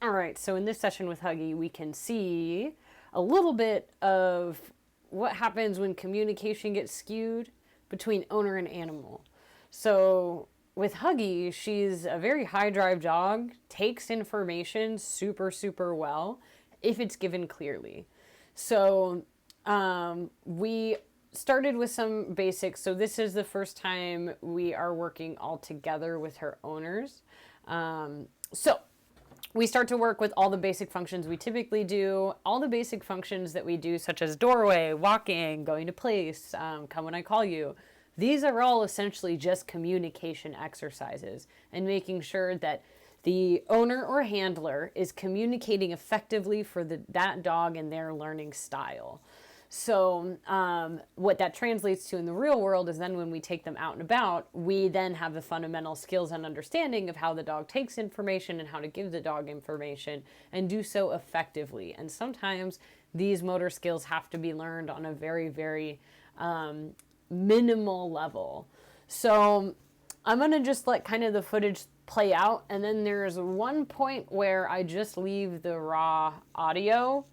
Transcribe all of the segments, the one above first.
All right, so in this session with Huggy, we can see a little bit of what happens when communication gets skewed between owner and animal. So with Huggy, she's a very high drive dog, takes information super, super well if it's given clearly. So we started with some basics. So this is the first time we are working all together with her owners. So we start to work with all the basic functions we typically do, all the basic functions that we do, such as doorway, walking, going to place, come when I call you. These are all essentially just communication exercises and making sure that the owner or handler is communicating effectively for that dog and their learning style. So what that translates to in the real world is then when we take them out and about, we then have the fundamental skills and understanding of how the dog takes information and how to give the dog information and do so effectively. And sometimes these motor skills have to be learned on a very, very minimal level. So I'm going to just let kind of the footage play out. And then there's one point where I just leave the raw audio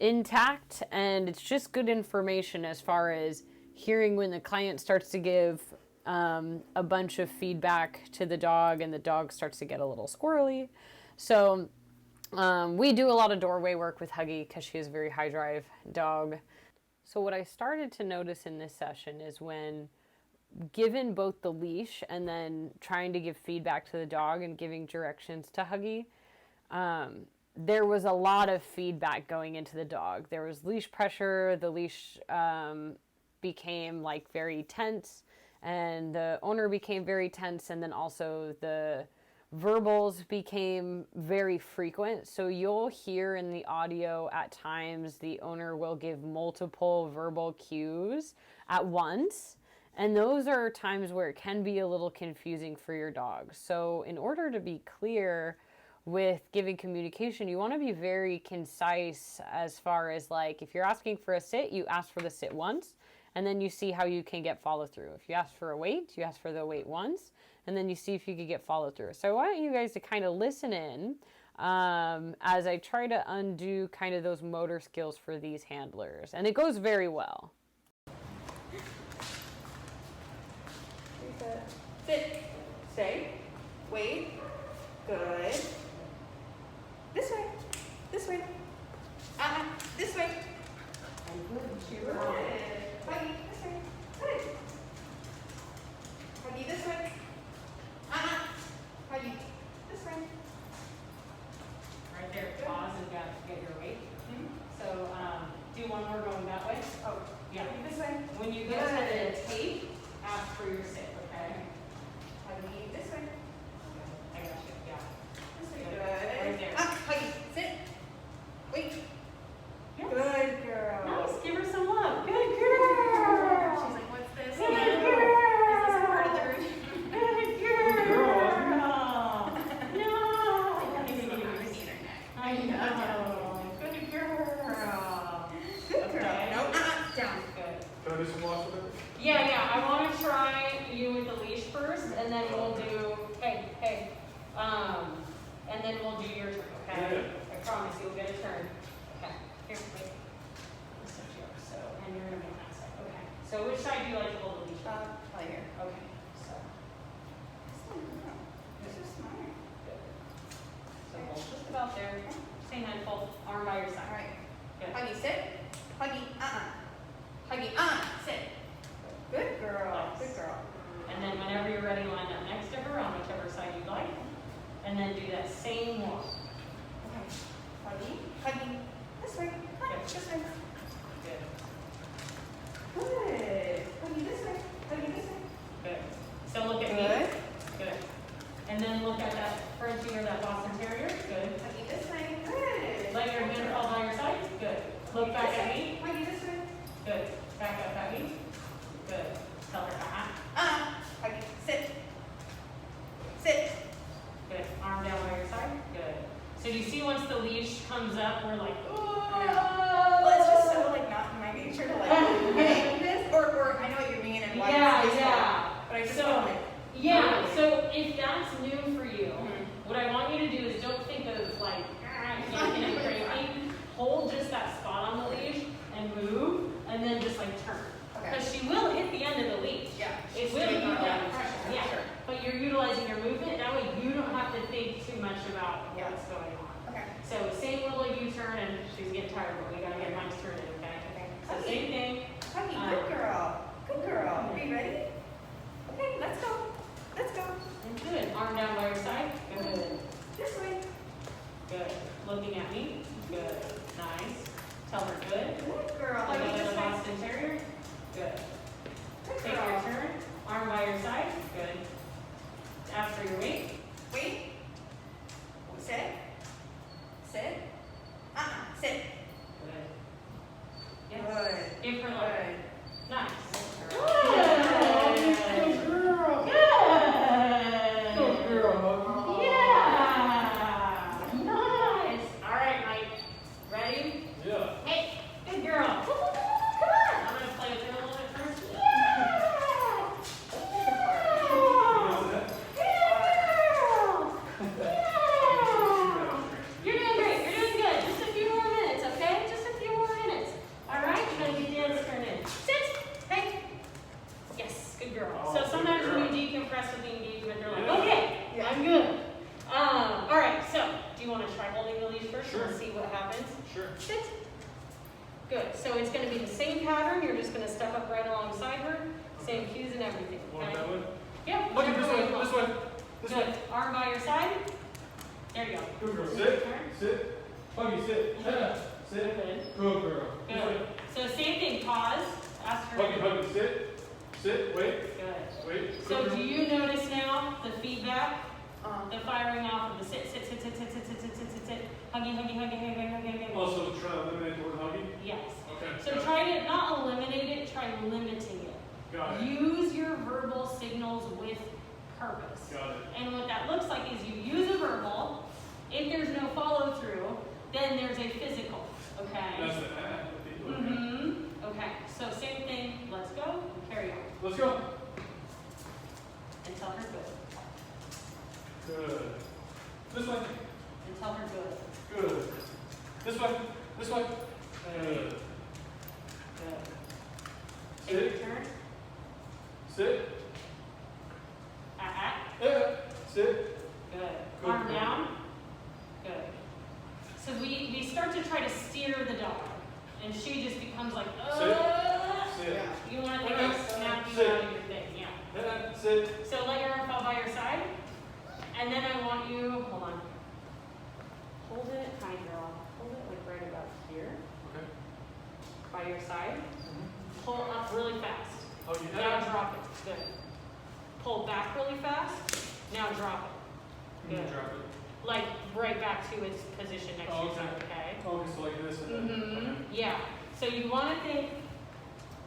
intact, and it's just good information as far as hearing when the client starts to give a bunch of feedback to the dog and the dog starts to get a little squirrely. So we do a lot of doorway work with Huggy because she is a very high drive dog. So what I started to notice in this session is when given both the leash and then trying to give feedback to the dog and giving directions to Huggy, there was a lot of feedback going into the dog. There was leash pressure, the leash became like very tense, and the owner became very tense, and then also the verbals became very frequent. So you'll hear in the audio at times the owner will give multiple verbal cues at once, and those are times where it can be a little confusing for your dog. So in order to be clear with giving communication, you want to be very concise as far as like, if you're asking for a sit, you ask for the sit once, and then you see how you can get follow through. If you ask for a wait, you ask for the wait once, and then you see if you could get follow through. So I want you guys to kind of listen in as I try to undo kind of those motor skills for these handlers. And it goes very well. Sit, stay, wait, good. This way, this way, this way. And good, good. Huggy, this way, good. Huggy, this way. Huggy, this way. Right there, pause and get your weight. So do one more going that way. Oh, yeah. Huggy, this way. When you get to the tape, ask for your sit, okay? Huggy, this way. I got you, yeah. This way, Good. good. Right there. Huggy, sit. Wait. Yes. Good girl. Nice, give her some love. Good girl. She's like, what's this? Good again? girl. Is this a part of the routine? Good girl. No. I know. Good girl. Good girl. Okay. No, down. Good. Can I do some wash with it? Yeah, I want to try you with the leash first, and then we'll do, hey, and then we'll do your turn, okay? Yeah. I promise you'll get a turn. Okay, here, wait. Let's switch you up, so, and you're gonna be on that side, okay. So which side do you like to hold the leash? Probably here. Okay, so, This is smart. good. So hold just about there, same hand, fold, arm by your side. All right. Good. Huggy, sit. Huggy, Huggy, sit. Good girl. Nice. Good girl. And then whenever you're ready, line up next to her on whichever side you like, and then do that same walk. Okay. Huggy, this way. This way. Good. Good. Huggy, this way. Huggy, this way. Good. So look at me. Good. And then look at that Frenchie or that Boston Terrier. Good. Huggy, this way. Good. Let your hand fall by your side. Good. Look back at me. Huggy, this way. Good. Back up at me. Good. Tell her, Huggy, sit. Sit. Good. Arm down by your side. Good. So do you see once the leash comes up, we're like, Well, it's just so like not in my nature to like make this, or I know what you mean and why it's so yeah. but I just So, don't like. yeah. So if that's new for you, what I want you to do is don't think of like, out Yeah. what's going on. Okay. So same little U-turn, and she's getting tired, but we gotta get Mike's turn in, okay? Okay. So same thing. Huggy, good girl. Good girl. Are you ready? Okay, let's go. Let's go. Good. Arm down by your side. Good. This way. Good. Looking at me. Good. Nice. Tell her good. Good girl. Like Huggy, a this way. Boston Terrier. Good. Good Take your girl. turn. Arm by your side. Good. Ask for your weight. Wait. Sit. Sit. Sit. Good. Yes. Good. Give her love. Good. Nice. Good. Good. Good girl. Good. Good girl, Huggy. Yeah. Nice. All right, Mike. Ready? Yeah. Hey, good girl. Come on. I'm gonna play with her a little bit first. Yeah. You're doing great. You're doing good. Just a few more minutes, okay? Just a few more minutes. All right? You're gonna get Dan's turn in. Sit. Hey. Yes. Good girl. Oh, So good sometimes girl. when you decompress with the engagement, they're like, Yeah. okay, Yeah. I'm good. All right. So do you want to try holding the leash first Sure. and see what happens? Sure. Sit. Good. So it's going to be the same pattern. You're just going to step up right alongside her. Same cues and everything. Want Okay? that way? Yep. Huggy, whichever this way way, you want. this way. This Good. way. Arm by your side. There you go. Good girl. Turn. Sit. Sit. Huggy, sit. Yeah. Sit. Good. Good girl. This way. Good. So same thing. Pause. Ask her. Huggy, Huggy, sit. Sit. Wait. Good. Wait. So Good do girl. you notice now the feedback, Um, the firing off of the sit, sit, sit, sit, sit, sit, sit, sit, sit, sit, sit, huggy, huggy, huggy, huggy, huggy, huggy, huggy. Also, try to eliminate the word Huggy. Yes. Okay. So got try to not eliminate it, try limiting it. it. Got it. Use your verbal signals with purpose. Got it. And what that looks like is you use a verbal. If there's no follow through, then there's a physical. Okay. That's the ad. Okay. Mm-hmm. Okay. So same thing. Let's go. And carry on. Let's go. And tell her good. Good. This way. And tell her good. Good. This way. This way. Good. Good. Take your Sit. turn. Sit. Yeah. Sit. Good. Good Arm girl. down. Good. So we start to try to steer the dog, and she just becomes like, Sit. yeah. You want to think of snapping Sit. out of your thing, yeah. Yeah. Sit. So let your arm fall by your side, and then I want you, hold on. Hold it, hi girl. Hold it like right about here, Okay. by your side. Pull it up really fast. Oh, you Now have drop it. Good. Pull back really fast. Now drop it. You Good. drop it. Like right back to its position next to Oh, your okay. side, okay? Oh, it's like this and then. Mm-hmm. Yeah. So you want to think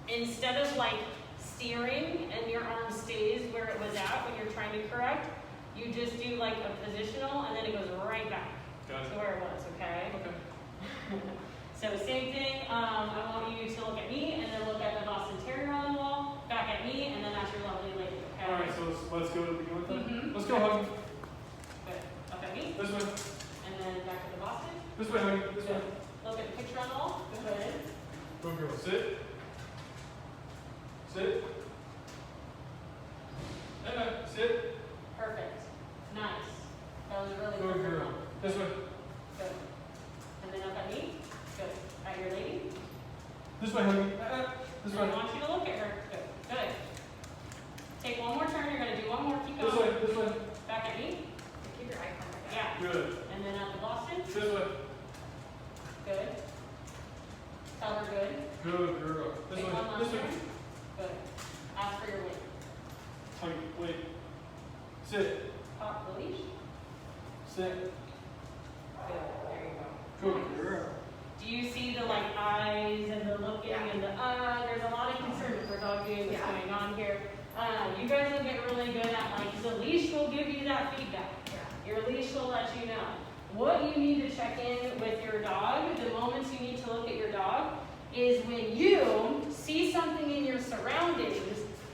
instead of like steering and your arm stays where it was at when you're trying to correct, you just do like a positional and then it goes right back Got to it. where it was, okay? Okay. So same thing, I want you to look at me and then look at the Boston Terrier on the wall, back at me, and then at your lovely lady, okay? All right, so let's go to the beginning with that. Mhm. Let's go, Huggy. Good. Up at me, This way. and then back to the Boston. This way, Huggy. This way. Good. Look at the picture on the wall. Good. Good girl. Sit. Sit. Yeah. Sit. Perfect. Nice. That was really Good perfect. girl. This way. Good. And then up at me. Good. At your lady. This way, Huggy. This And way. I want you to look at her. Good. Good. Take one more turn. You're going to do one more. Keep This going. way. This way. Back at me. Keep your eye contact. Yeah. Good. And then at the Boston. This way. Good. Tell her good. Good girl. This Take way. one last This way. turn. Good. Ask for your weight. Huggy. Wait. Sit. Pop the leash. Sit. Good. There you go. Good girl. Do you see the like eyes and the looking Yeah. and the there's a lot of concern for dog doing what's Yeah. going on here. You guys will get really good at like the leash will give you that feedback. Yeah. Your leash will let you know. What you need to check in with your dog, the moments you need to look at your dog, is when you see something in your surroundings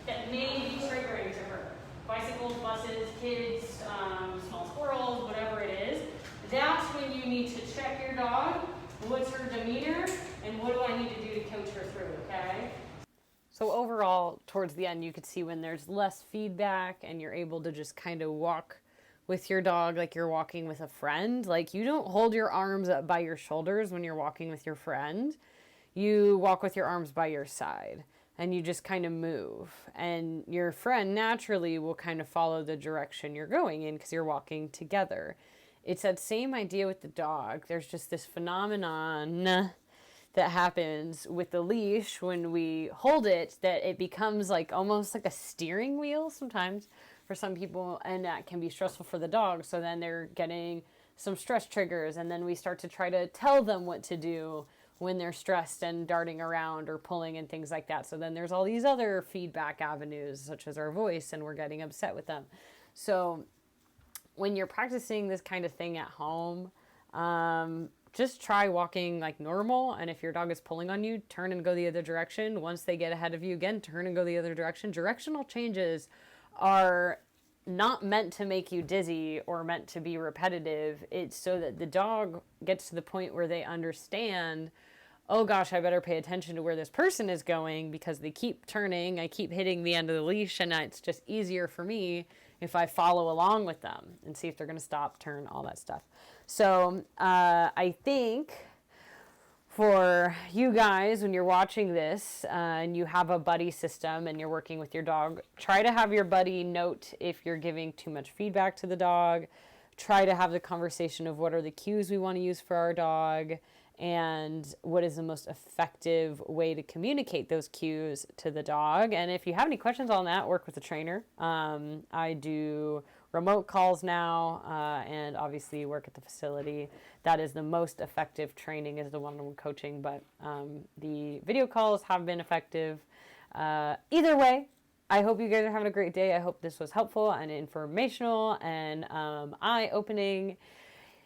that may be triggering to her. Bicycles, buses, kids, small squirrels, whatever it is. That's when you need to check your dog. What's her demeanor, and what do I need to do to coach her through, okay? So overall, towards the end, you could see when there's less feedback and you're able to just kind of walk with your dog like you're walking with a friend. Like, you don't hold your arms up by your shoulders when you're walking with your friend. You walk with your arms by your side and you just kind of move. And your friend naturally will kind of follow the direction you're going in because you're walking together. It's that same idea with the dog. There's just this phenomenon that happens with the leash when we hold it, that it becomes like almost like a steering wheel sometimes for some people, and that can be stressful for the dog. So then they're getting some stress triggers, and then we start to try to tell them what to do when they're stressed and darting around or pulling and things like that. So then there's all these other feedback avenues, such as our voice, and we're getting upset with them. So when you're practicing this kind of thing at home, just try walking like normal. And if your dog is pulling on you, turn and go the other direction. Once they get ahead of you again, turn and go the other direction. Directional changes are not meant to make you dizzy or meant to be repetitive. It's so that the dog gets to the point where they understand, oh gosh, I better pay attention to where this person is going because they keep turning. I keep hitting the end of the leash, and it's just easier for me if I follow along with them and see if they're going to stop, turn, all that stuff. So I think for you guys, when you're watching this and you have a buddy system and you're working with your dog, try to have your buddy note if you're giving too much feedback to the dog. Try to have the conversation of what are the cues we want to use for our dog and what is the most effective way to communicate those cues to the dog. And if you have any questions on that, work with a trainer. I do remote calls now and obviously work at the facility. That is the most effective training, is the one-on-one coaching, but the video calls have been effective. Either way, I hope you guys are having a great day. I hope this was helpful and informational and eye-opening.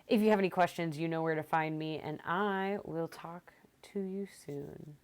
If you have any questions, you know where to find me, and I will talk to you soon.